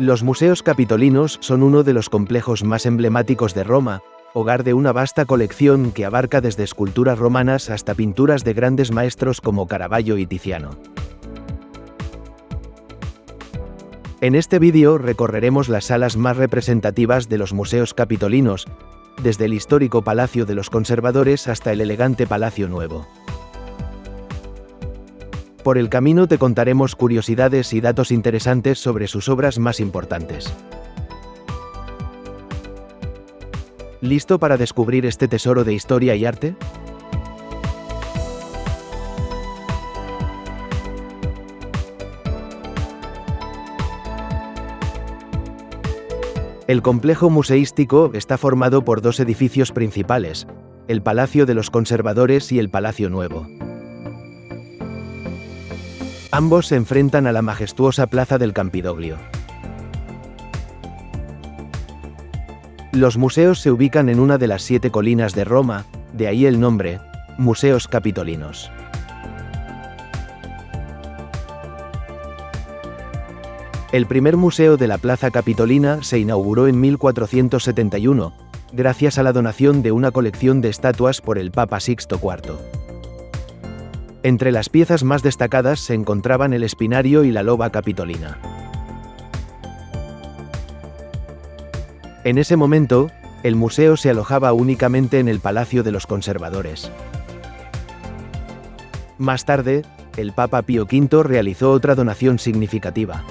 Los museos capitolinos son uno de los complejos más emblemáticos de Roma, hogar de una vasta colección que abarca desde esculturas romanas hasta pinturas de grandes maestros como Caravaggio y Tiziano. En este vídeo recorreremos las salas más representativas de los museos capitolinos, desde el histórico Palacio de los Conservadores hasta el elegante Palacio Nuevo. Por el camino te contaremos curiosidades y datos interesantes sobre sus obras más importantes. ¿Listo para descubrir este tesoro de historia y arte? El complejo museístico está formado por dos edificios principales, el Palacio de los Conservadores y el Palacio Nuevo. Ambos se enfrentan a la majestuosa Plaza del Campidoglio. Los museos se ubican en una de las 7 colinas de Roma, de ahí el nombre, Museos Capitolinos. El primer museo de la Plaza Capitolina se inauguró en 1471, gracias a la donación de una colección de estatuas por el Papa Sixto IV. Entre las piezas más destacadas se encontraban el espinario y la loba capitolina. En ese momento, el museo se alojaba únicamente en el Palacio de los Conservadores. Más tarde, el Papa Pío V realizó otra donación significativa.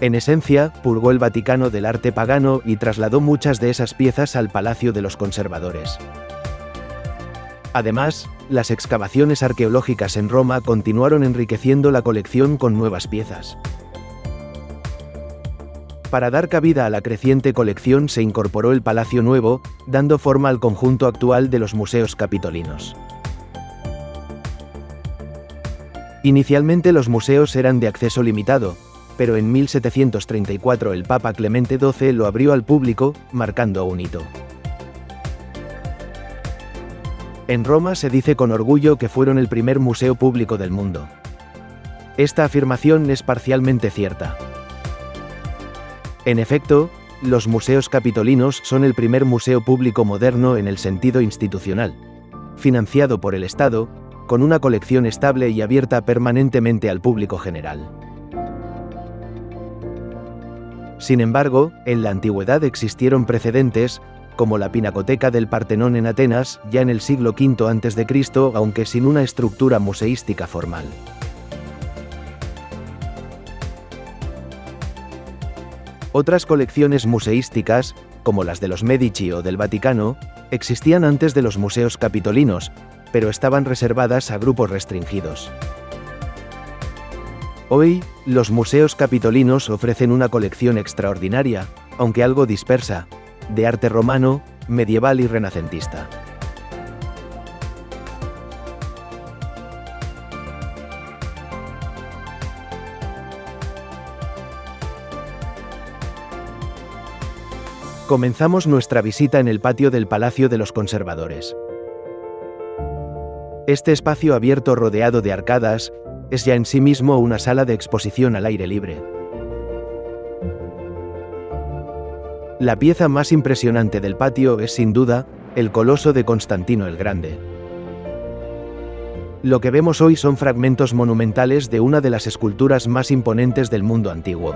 En esencia, purgó el Vaticano del arte pagano y trasladó muchas de esas piezas al Palacio de los Conservadores. Además, las excavaciones arqueológicas en Roma continuaron enriqueciendo la colección con nuevas piezas. Para dar cabida a la creciente colección se incorporó el Palacio Nuevo, dando forma al conjunto actual de los museos capitolinos. Inicialmente los museos eran de acceso limitado, pero en 1734 el Papa Clemente XII lo abrió al público, marcando un hito. En Roma se dice con orgullo que fueron el primer museo público del mundo. Esta afirmación es parcialmente cierta. En efecto, los museos capitolinos son el primer museo público moderno en el sentido institucional, financiado por el Estado, con una colección estable y abierta permanentemente al público general. Sin embargo, en la antigüedad existieron precedentes, como la Pinacoteca del Partenón en Atenas, ya en el siglo V a.C., aunque sin una estructura museística formal. Otras colecciones museísticas, como las de los Medici o del Vaticano, existían antes de los museos capitolinos, pero estaban reservadas a grupos restringidos. Hoy, los museos capitolinos ofrecen una colección extraordinaria, aunque algo dispersa, de arte romano, medieval y renacentista. Comenzamos nuestra visita en el patio del Palacio de los Conservadores. Este espacio abierto rodeado de arcadas, es ya en sí mismo una sala de exposición al aire libre. La pieza más impresionante del patio es sin duda, el Coloso de Constantino el Grande. Lo que vemos hoy son fragmentos monumentales de una de las esculturas más imponentes del mundo antiguo.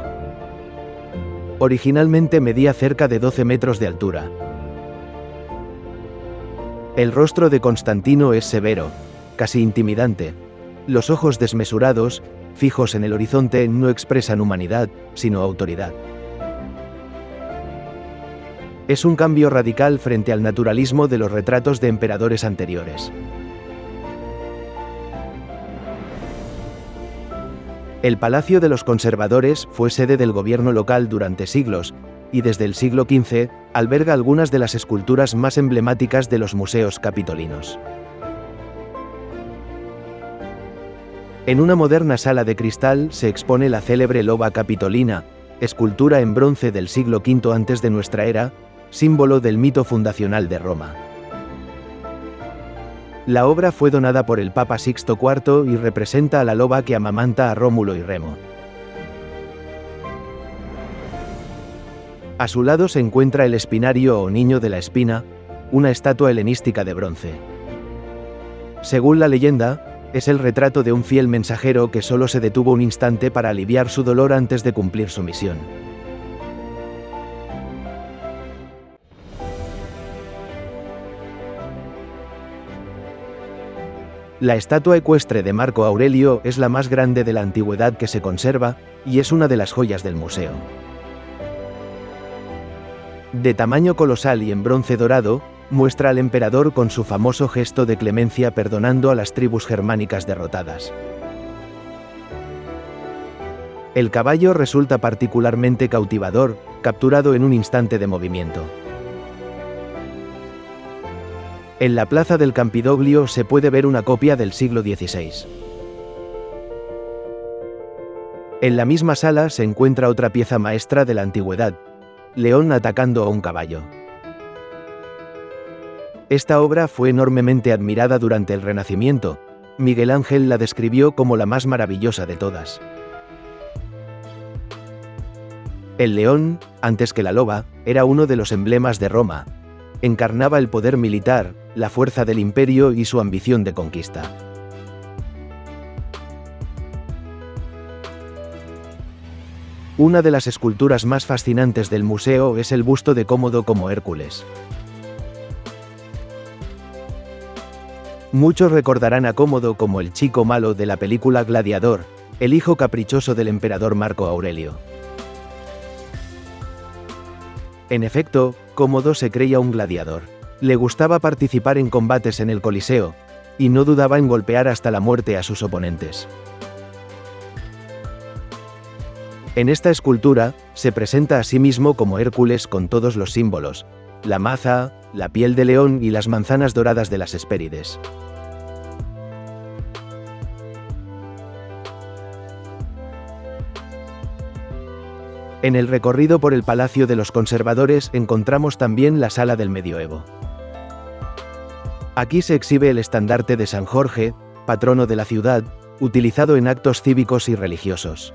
Originalmente medía cerca de 12 metros de altura. El rostro de Constantino es severo, casi intimidante. Los ojos desmesurados, fijos en el horizonte, no expresan humanidad, sino autoridad. Es un cambio radical frente al naturalismo de los retratos de emperadores anteriores. El Palacio de los Conservadores fue sede del gobierno local durante siglos, y desde el siglo XV, alberga algunas de las esculturas más emblemáticas de los museos capitolinos. En una moderna sala de cristal se expone la célebre loba capitolina, escultura en bronce del siglo V antes de nuestra era, símbolo del mito fundacional de Roma. La obra fue donada por el Papa Sixto IV y representa a la loba que amamanta a Rómulo y Remo. A su lado se encuentra el espinario o Niño de la Espina, una estatua helenística de bronce. Según la leyenda, es el retrato de un fiel mensajero que solo se detuvo un instante para aliviar su dolor antes de cumplir su misión. La estatua ecuestre de Marco Aurelio es la más grande de la antigüedad que se conserva, y es una de las joyas del museo. De tamaño colosal y en bronce dorado, muestra al emperador con su famoso gesto de clemencia perdonando a las tribus germánicas derrotadas. El caballo resulta particularmente cautivador, capturado en un instante de movimiento. En la plaza del Campidoglio se puede ver una copia del siglo XVI. En la misma sala se encuentra otra pieza maestra de la antigüedad, León atacando a un caballo. Esta obra fue enormemente admirada durante el Renacimiento. Miguel Ángel la describió como la más maravillosa de todas. El león, antes que la loba, era uno de los emblemas de Roma. Encarnaba el poder militar, la fuerza del imperio y su ambición de conquista. Una de las esculturas más fascinantes del museo es el busto de Cómodo como Hércules. Muchos recordarán a Cómodo como el chico malo de la película Gladiador, el hijo caprichoso del emperador Marco Aurelio. En efecto, Cómodo se creía un gladiador. Le gustaba participar en combates en el Coliseo, y no dudaba en golpear hasta la muerte a sus oponentes. En esta escultura, se presenta a sí mismo como Hércules con todos los símbolos, la maza, la piel de león y las manzanas doradas de las Hespérides. En el recorrido por el Palacio de los Conservadores encontramos también la Sala del Medioevo. Aquí se exhibe el estandarte de San Jorge, patrono de la ciudad, utilizado en actos cívicos y religiosos.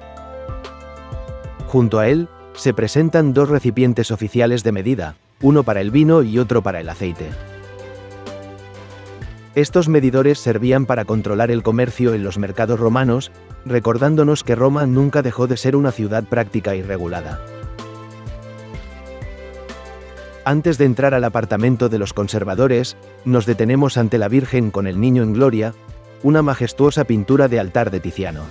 Junto a él, se presentan dos recipientes oficiales de medida, uno para el vino y otro para el aceite. Estos medidores servían para controlar el comercio en los mercados romanos, recordándonos que Roma nunca dejó de ser una ciudad práctica y regulada. Antes de entrar al apartamento de los conservadores, nos detenemos ante la Virgen con el Niño en Gloria, una majestuosa pintura de altar de Tiziano.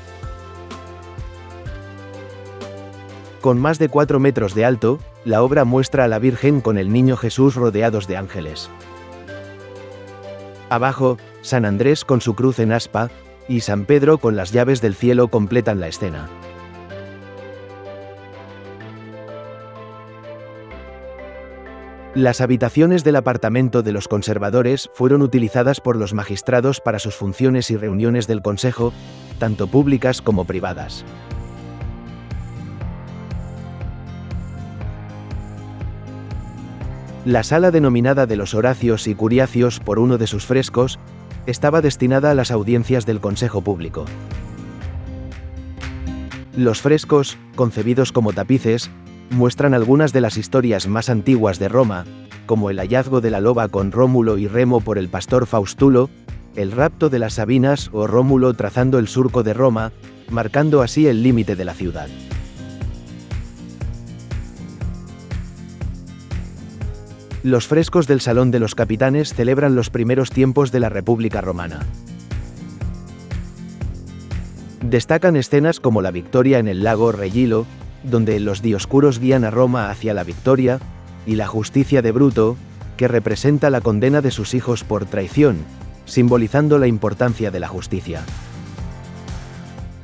Con más de 4 metros de alto, la obra muestra a la Virgen con el Niño Jesús rodeados de ángeles. Abajo, San Andrés con su cruz en aspa, y San Pedro con las llaves del cielo completan la escena. Las habitaciones del apartamento de los conservadores fueron utilizadas por los magistrados para sus funciones y reuniones del Consejo, tanto públicas como privadas. La sala denominada de los Horacios y Curiacios por uno de sus frescos, estaba destinada a las audiencias del Consejo Público. Los frescos, concebidos como tapices, muestran algunas de las historias más antiguas de Roma, como el hallazgo de la loba con Rómulo y Remo por el pastor Faustulo, el rapto de las Sabinas o Rómulo trazando el surco de Roma, marcando así el límite de la ciudad. Los frescos del Salón de los Capitanes celebran los primeros tiempos de la República Romana. Destacan escenas como la victoria en el lago Regilo, donde los dioscuros guían a Roma hacia la victoria, y la justicia de Bruto, que representa la condena de sus hijos por traición, simbolizando la importancia de la justicia.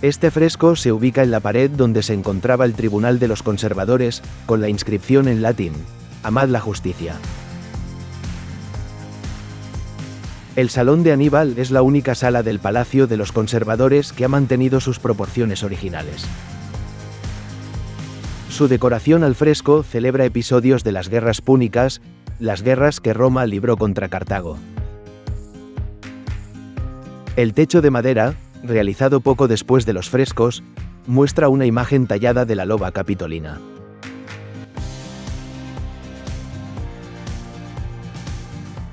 Este fresco se ubica en la pared donde se encontraba el Tribunal de los Conservadores, con la inscripción en latín: Amad la justicia. El Salón de Aníbal es la única sala del Palacio de los Conservadores que ha mantenido sus proporciones originales. Su decoración al fresco celebra episodios de las guerras púnicas, las guerras que Roma libró contra Cartago. El techo de madera, realizado poco después de los frescos, muestra una imagen tallada de la loba capitolina.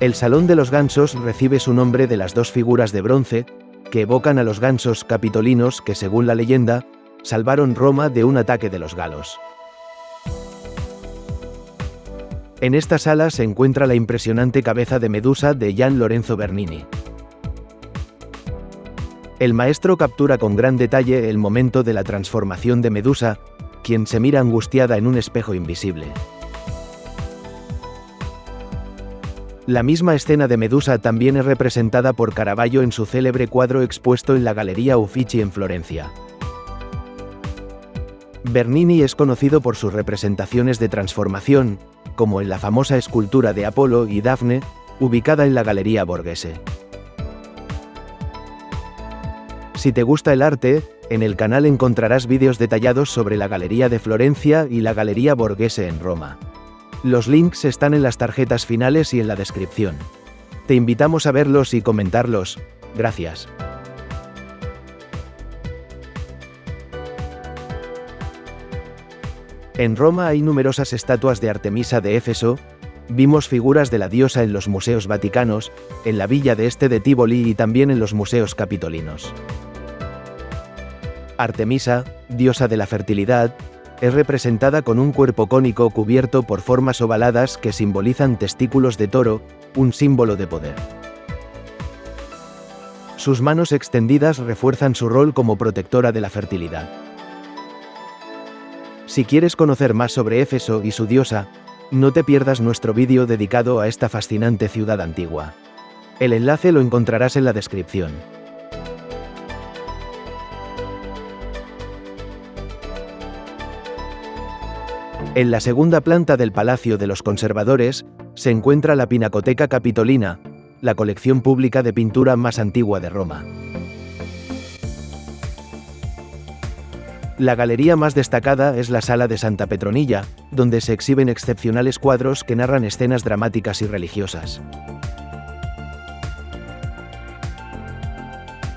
El Salón de los Gansos recibe su nombre de las dos figuras de bronce, que evocan a los gansos capitolinos que, según la leyenda, salvaron Roma de un ataque de los galos. En esta sala se encuentra la impresionante cabeza de Medusa de Gian Lorenzo Bernini. El maestro captura con gran detalle el momento de la transformación de Medusa, quien se mira angustiada en un espejo invisible. La misma escena de Medusa también es representada por Caravaggio en su célebre cuadro expuesto en la Galería Uffizi en Florencia. Bernini es conocido por sus representaciones de transformación, como en la famosa escultura de Apolo y Dafne, ubicada en la Galería Borghese. Si te gusta el arte, en el canal encontrarás vídeos detallados sobre la Galería de Florencia y la Galería Borghese en Roma. Los links están en las tarjetas finales y en la descripción. Te invitamos a verlos y comentarlos. Gracias. En Roma hay numerosas estatuas de Artemisa de Éfeso. Vimos figuras de la diosa en los museos vaticanos, en la villa de Este de Tívoli y también en los museos capitolinos. Artemisa, diosa de la fertilidad, es representada con un cuerpo cónico cubierto por formas ovaladas que simbolizan testículos de toro, un símbolo de poder. Sus manos extendidas refuerzan su rol como protectora de la fertilidad. Si quieres conocer más sobre Éfeso y su diosa, no te pierdas nuestro vídeo dedicado a esta fascinante ciudad antigua. El enlace lo encontrarás en la descripción. En la segunda planta del Palacio de los Conservadores, se encuentra la Pinacoteca Capitolina, la colección pública de pintura más antigua de Roma. La galería más destacada es la Sala de Santa Petronilla, donde se exhiben excepcionales cuadros que narran escenas dramáticas y religiosas.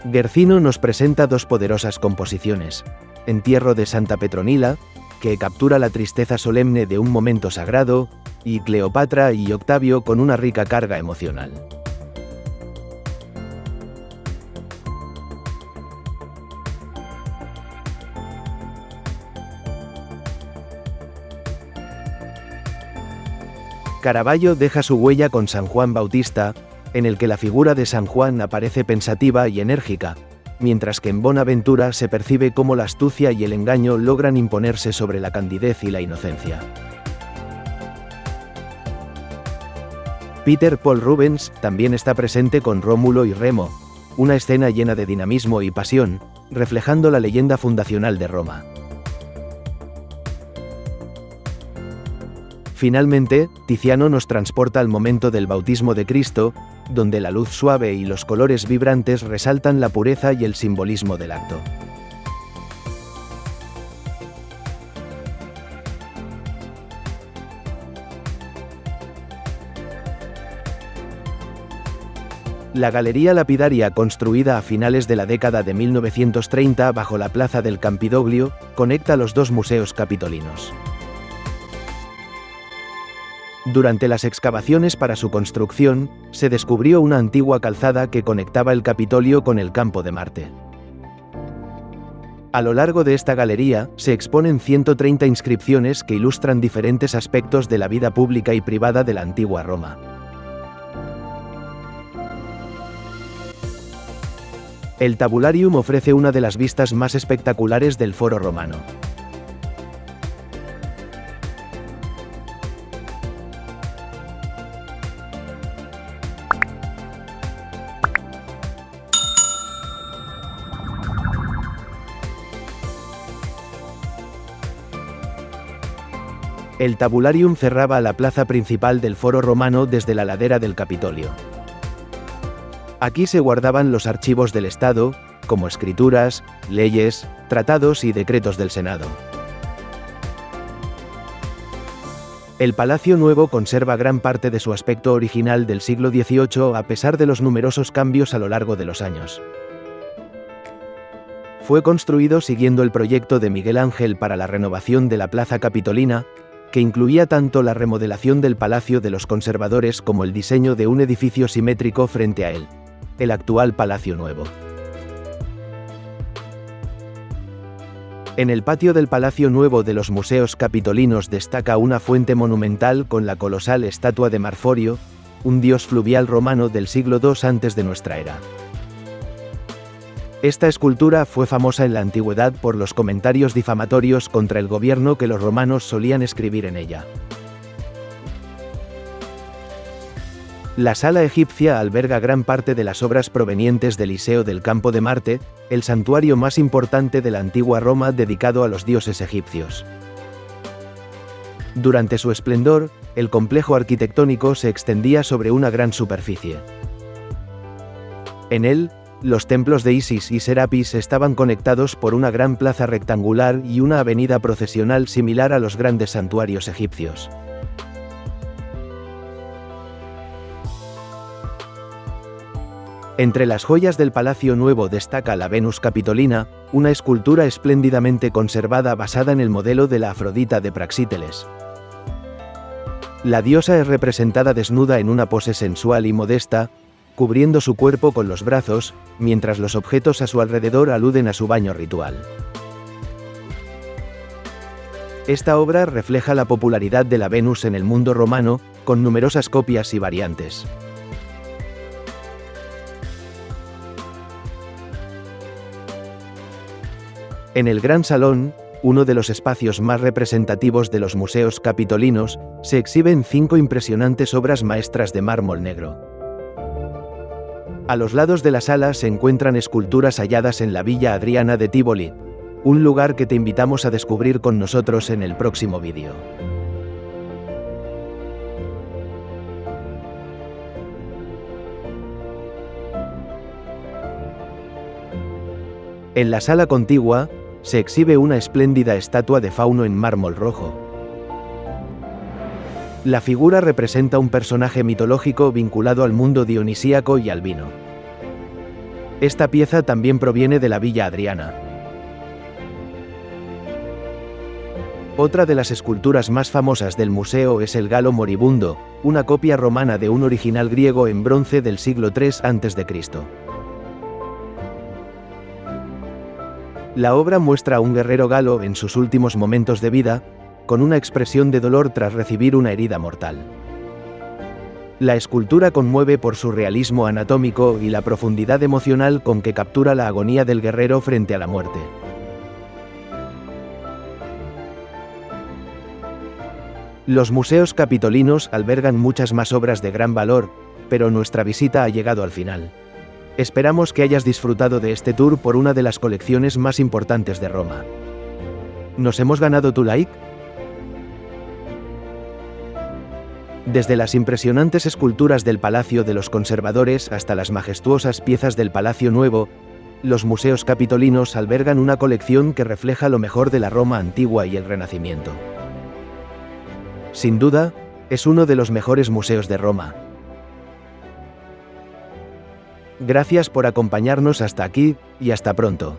Guercino nos presenta dos poderosas composiciones: Entierro de Santa Petronila, que captura la tristeza solemne de un momento sagrado, y Cleopatra y Octavio con una rica carga emocional. Caravaggio deja su huella con San Juan Bautista, en el que la figura de San Juan aparece pensativa y enérgica, mientras que en Bonaventura se percibe cómo la astucia y el engaño logran imponerse sobre la candidez y la inocencia. Peter Paul Rubens también está presente con Rómulo y Remo, una escena llena de dinamismo y pasión, reflejando la leyenda fundacional de Roma. Finalmente, Tiziano nos transporta al momento del bautismo de Cristo, donde la luz suave y los colores vibrantes resaltan la pureza y el simbolismo del acto. La galería lapidaria construida a finales de la década de 1930 bajo la plaza del Campidoglio, conecta los dos museos capitolinos. Durante las excavaciones para su construcción, se descubrió una antigua calzada que conectaba el Capitolio con el Campo de Marte. A lo largo de esta galería, se exponen 130 inscripciones que ilustran diferentes aspectos de la vida pública y privada de la antigua Roma. El Tabularium ofrece una de las vistas más espectaculares del Foro Romano. El Tabularium cerraba la plaza principal del Foro Romano desde la ladera del Capitolio. Aquí se guardaban los archivos del Estado, como escrituras, leyes, tratados y decretos del Senado. El Palacio Nuevo conserva gran parte de su aspecto original del siglo XVIII a pesar de los numerosos cambios a lo largo de los años. Fue construido siguiendo el proyecto de Miguel Ángel para la renovación de la Plaza Capitolina, que incluía tanto la remodelación del Palacio de los Conservadores como el diseño de un edificio simétrico frente a él, el actual Palacio Nuevo. En el patio del Palacio Nuevo de los Museos Capitolinos destaca una fuente monumental con la colosal estatua de Marforio, un dios fluvial romano del siglo II antes de nuestra era. Esta escultura fue famosa en la antigüedad por los comentarios difamatorios contra el gobierno que los romanos solían escribir en ella. La sala egipcia alberga gran parte de las obras provenientes del Liceo del Campo de Marte, el santuario más importante de la antigua Roma dedicado a los dioses egipcios. Durante su esplendor, el complejo arquitectónico se extendía sobre una gran superficie. En él, los templos de Isis y Serapis estaban conectados por una gran plaza rectangular y una avenida procesional similar a los grandes santuarios egipcios. Entre las joyas del Palacio Nuevo destaca la Venus Capitolina, una escultura espléndidamente conservada basada en el modelo de la Afrodita de Praxíteles. La diosa es representada desnuda en una pose sensual y modesta, cubriendo su cuerpo con los brazos, mientras los objetos a su alrededor aluden a su baño ritual. Esta obra refleja la popularidad de la Venus en el mundo romano, con numerosas copias y variantes. En el Gran Salón, uno de los espacios más representativos de los museos capitolinos, se exhiben 5 impresionantes obras maestras de mármol negro. A los lados de la sala se encuentran esculturas halladas en la Villa Adriana de Tívoli, un lugar que te invitamos a descubrir con nosotros en el próximo vídeo. En la sala contigua, se exhibe una espléndida estatua de Fauno en mármol rojo. La figura representa un personaje mitológico vinculado al mundo dionisíaco y al vino. Esta pieza también proviene de la Villa Adriana. Otra de las esculturas más famosas del museo es el Galo Moribundo, una copia romana de un original griego en bronce del siglo III a.C. La obra muestra a un guerrero galo en sus últimos momentos de vida, con una expresión de dolor tras recibir una herida mortal. La escultura conmueve por su realismo anatómico y la profundidad emocional con que captura la agonía del guerrero frente a la muerte. Los museos capitolinos albergan muchas más obras de gran valor, pero nuestra visita ha llegado al final. Esperamos que hayas disfrutado de este tour por una de las colecciones más importantes de Roma. ¿Nos hemos ganado tu like? Desde las impresionantes esculturas del Palacio de los Conservadores hasta las majestuosas piezas del Palacio Nuevo, los museos capitolinos albergan una colección que refleja lo mejor de la Roma antigua y el Renacimiento. Sin duda, es uno de los mejores museos de Roma. Gracias por acompañarnos hasta aquí, y hasta pronto.